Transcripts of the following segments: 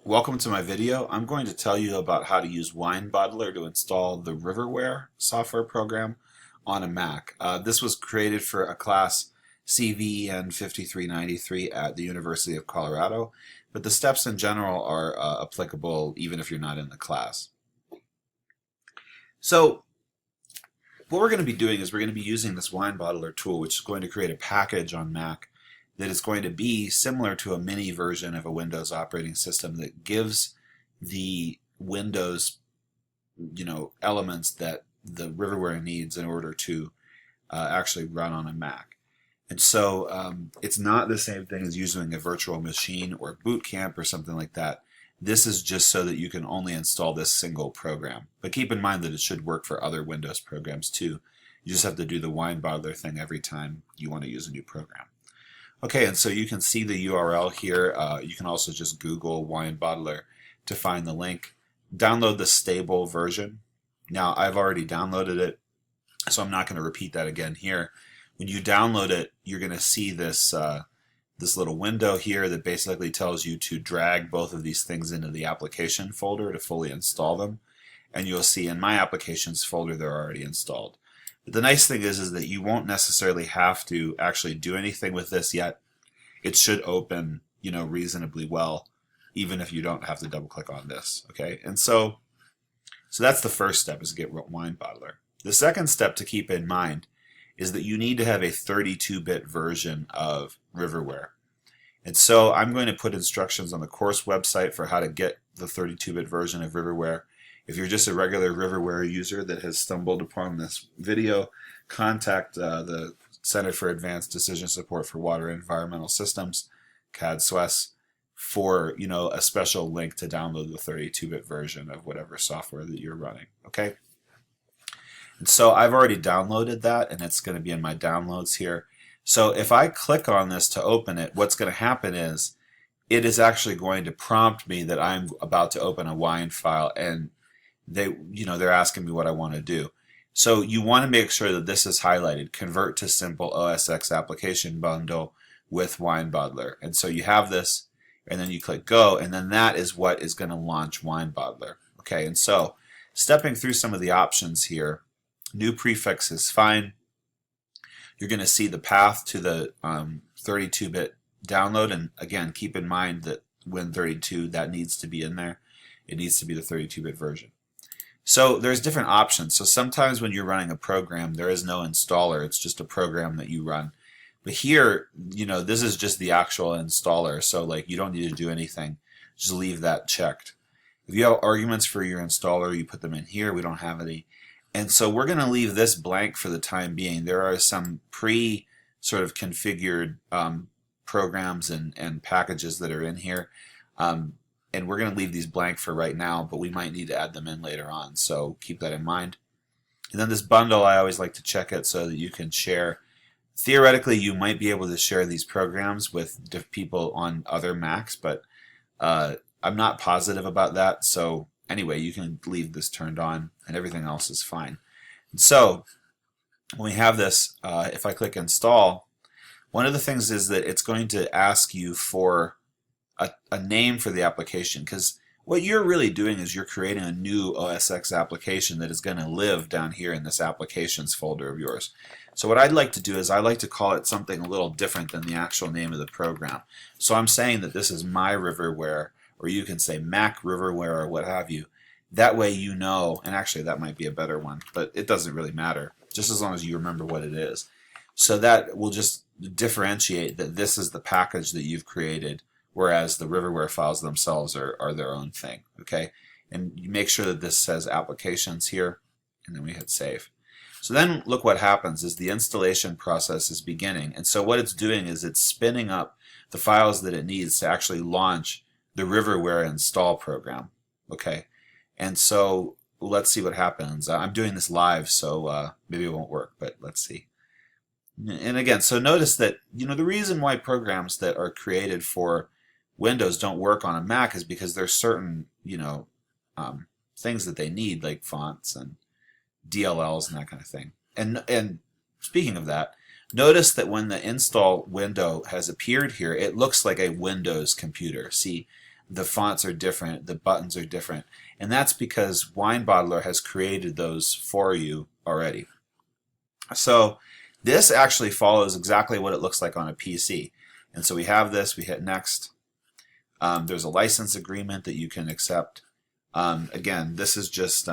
Welcome to my video. I'm going to tell you about how to use WineBottler to install the RiverWare software program on a Mac. This was created for a class CVEN 5393 at the University of Colorado, but the steps in general are applicable even if you're not in the class. So what we're going to be doing is we're going to be using this WineBottler tool, which is going to create a package on Mac that is going to be similar to a mini version of a Windows operating system that gives the Windows, elements that the RiverWare needs in order to actually run on a Mac. And so it's not the same thing as using a virtual machine or boot camp or something like that. This is just so that you can only install this single program. But keep in mind that it should work for other Windows programs too. You just have to do the WineBottler thing every time you want to use a new program. Okay, and so you can see the URL here. You can also just Google WineBottler to find the link. Download the stable version. Now, I've already downloaded it, so I'm not going to repeat that again here. When you download it, you're going to see this this little window here that basically tells you to drag both of these things into the application folder to fully install them. And you'll see in my applications folder they're already installed. But the nice thing is that you won't necessarily have to actually do anything with this yet. It should open, reasonably well, even if you don't have to double click on this. Okay, and so that's the first step, is to get WineBottler. The second step to keep in mind is that you need to have a 32-bit version of RiverWare. And so I'm going to put instructions on the course website for how to get the 32-bit version of RiverWare. If you're just a regular RiverWare user that has stumbled upon this video, contact the Center for Advanced Decision Support for Water and Environmental Systems, CAD-SWES, for a special link to download the 32-bit version of whatever software that you're running. Okay? And so I've already downloaded that, and it's going to be in my downloads here. So if I click on this to open it, what's going to happen is it is actually going to prompt me that I'm about to open a wine file, and they're asking me what I want to do. So you want to make sure that this is highlighted, convert to simple OS/X application bundle with WineBottler. And so you have this, and then you click go, and then that is what is going to launch WineBottler. Okay, and so stepping through some of the options here, new prefix is fine. You're going to see the path to the 32-bit download, and again, keep in mind that Win32, that needs to be in there. It needs to be the 32-bit version. So there's different options. So sometimes when you're running a program, there is no installer. It's just a program that you run. But here, this is just the actual installer. So you don't need to do anything. Just leave that checked. If you have arguments for your installer, you put them in here. We don't have any. And so we're going to leave this blank for the time being. There are some sort of configured programs and packages that are in here. And we're going to leave these blank for right now, but we might need to add them in later on, so keep that in mind. And then this bundle, I always like to check it so that you can share. Theoretically, you might be able to share these programs with people on other Macs, but I'm not positive about that. So anyway, you can leave this turned on, and everything else is fine. And so when we have this, if I click install, one of the things is that it's going to ask you for a name for the application, because what you're really doing is you're creating a new OS/X application that is going to live down here in this applications folder of yours. So what I'd like to do is I like to call it something a little different than the actual name of the program. So I'm saying that this is my RiverWare, or you can say Mac RiverWare or what have you. That way you know, and actually that might be a better one, but it doesn't really matter, just as long as you remember what it is. So that will just differentiate that this is the package that you've created, whereas the RiverWare files themselves are their own thing. Okay, and you make sure that this says applications here, and then we hit save. So then look what happens is the installation process is beginning, and so what it's doing is it's spinning up the files that it needs to actually launch the RiverWare install program. Okay, and so let's see what happens. I'm doing this live, so maybe it won't work, but let's see. And again, so notice that the reason why programs that are created for Windows don't work on a Mac is because there's certain things that they need, like fonts and DLLs and that kind of thing. And speaking of that, notice that when the install window has appeared here, it looks like a Windows computer. See, the fonts are different, the buttons are different, and that's because WineBottler has created those for you already. So this actually follows exactly what it looks like on a PC. And so we have this, we hit next. There's a license agreement that you can accept. Again, this is just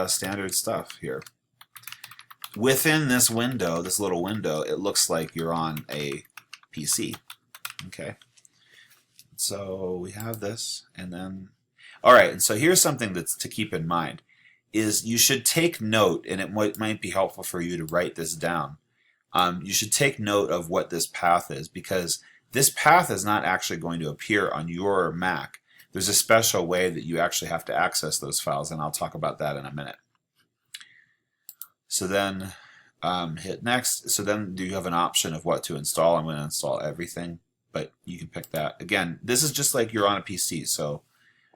standard stuff here. Within this window, this little window, it looks like you're on a PC. Okay. So we have this, and then, all right, and so here's something that's to keep in mind, is you should take note, and it might be helpful for you to write this down. You should take note of what this path is, because this path is not actually going to appear on your Mac. There's a special way that you actually have to access those files, and I'll talk about that in a minute. So then hit next. So then do you have an option of what to install? I'm going to install everything, but you can pick that. Again, this is just like you're on a PC, so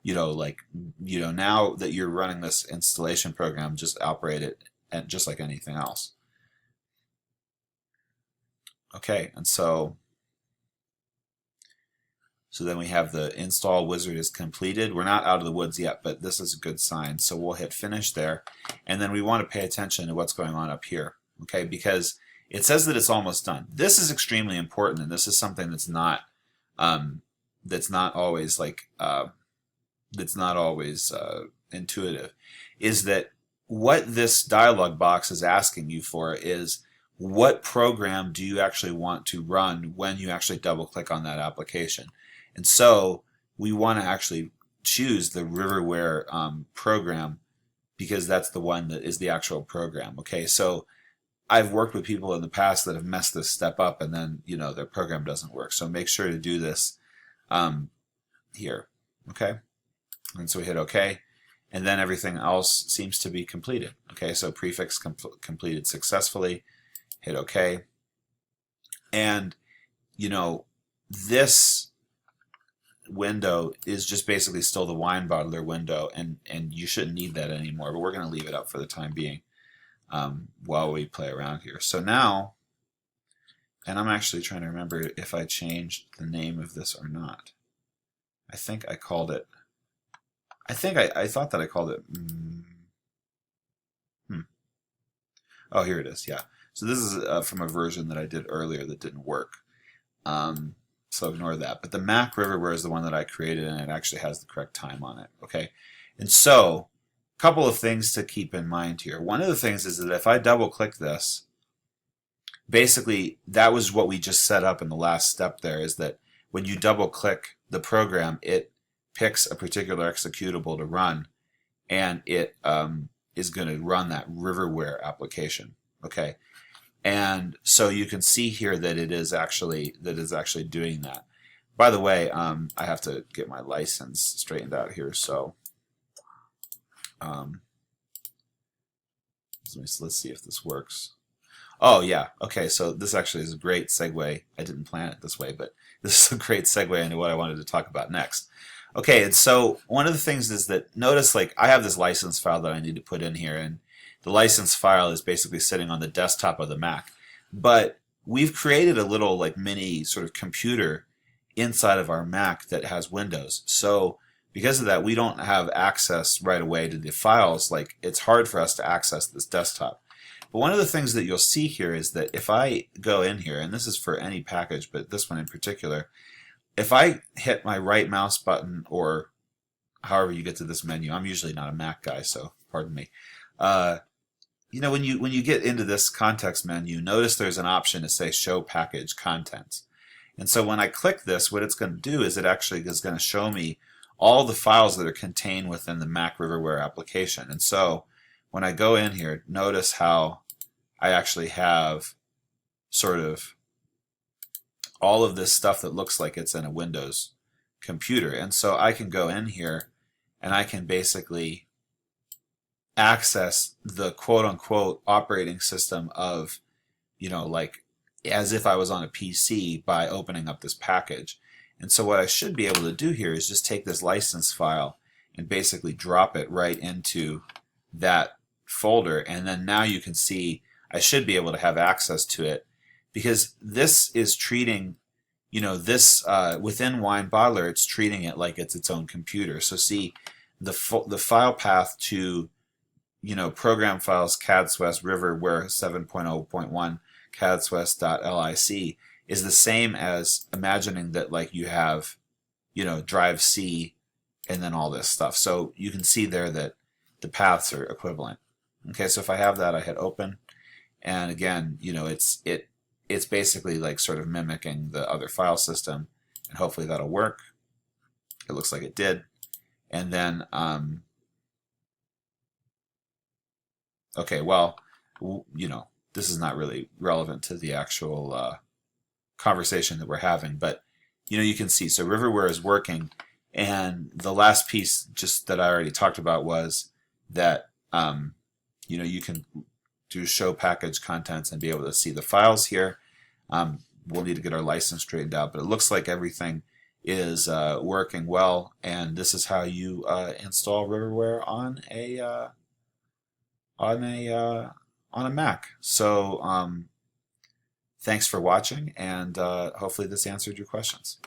now that you're running this installation program, just operate it and just like anything else. Okay, and so then we have the install wizard is completed. We're not out of the woods yet, but this is a good sign. So we'll hit finish there, and then we want to pay attention to what's going on up here, okay? Because it says that it's almost done. This is extremely important, and this is something that's not always intuitive. Is that what this dialog box is asking you for is, what program do you actually want to run when you actually double click on that application? And so we want to actually choose the RiverWare program, because that's the one that is the actual program. Okay, so I've worked with people in the past that have messed this step up, and then their program doesn't work. So make sure to do this here. Okay, and so we hit OK, and then everything else seems to be completed. Okay, so prefix completed successfully. Hit OK, and this window is just basically still the WineBottler window, and you shouldn't need that anymore, but we're going to leave it up for the time being while we play around here. So now, and I'm actually trying to remember if I changed the name of this or not. I think I called it, I thought that I called it, oh, here it is, yeah. So this is from a version that I did earlier that didn't work. So ignore that. But the Mac RiverWare is the one that I created, and it actually has the correct time on it. Okay, and so a couple of things to keep in mind here. One of the things is that if I double click this, basically that was what we just set up in the last step there, is that when you double click the program, it picks a particular executable to run, and it is going to run that RiverWare application. Okay. And so you can see here that it is actually doing that. By the way, I have to get my license straightened out here. So let's see if this works. Oh yeah, okay. So this actually is a great segue. I didn't plan it this way, but this is a great segue into what I wanted to talk about next. Okay, and so one of the things is that notice, like, I have this license file that I need to put in here, and the license file is basically sitting on the desktop of the Mac. But we've created a little like mini sort of computer inside of our Mac that has Windows. So because of that, we don't have access right away to the files. Like, it's hard for us to access this desktop. But one of the things that you'll see here is that if I go in here, and this is for any package, but this one in particular, if I hit my right mouse button, or however you get to this menu, I'm usually not a Mac guy, so pardon me. When you get into this context menu, notice there's an option to say Show Package Contents. And so when I click this, what it's going to do is it actually is going to show me all the files that are contained within the Mac RiverWare application. And so when I go in here, notice how I actually have sort of all of this stuff that looks like it's in a Windows computer. And so I can go in here and I can basically access the quote-unquote operating system of, like as if I was on a PC by opening up this package. And so what I should be able to do here is just take this license file and basically drop it right into that folder, and then now you can see I should be able to have access to it, because this is treating this within WineBottler, it's treating it like it's its own computer. So see, the file path to program files cadswest riverware 7.0.1 cadswest.lic is the same as imagining that like you have drive C and then all this stuff. So you can see there that the paths are equivalent. Okay, so if I have that, I hit open, and again, it's basically like sort of mimicking the other file system, and hopefully that'll work. It looks like it did. And then okay, well, this is not really relevant to the actual conversation that we're having, but you can see, so RiverWare is working, and the last piece just that I already talked about was that you can do show package contents and be able to see the files here. We'll need to get our license straightened out, but it looks like everything is working well, and this is how you install RiverWare on a Mac. So thanks for watching, and hopefully this answered your questions.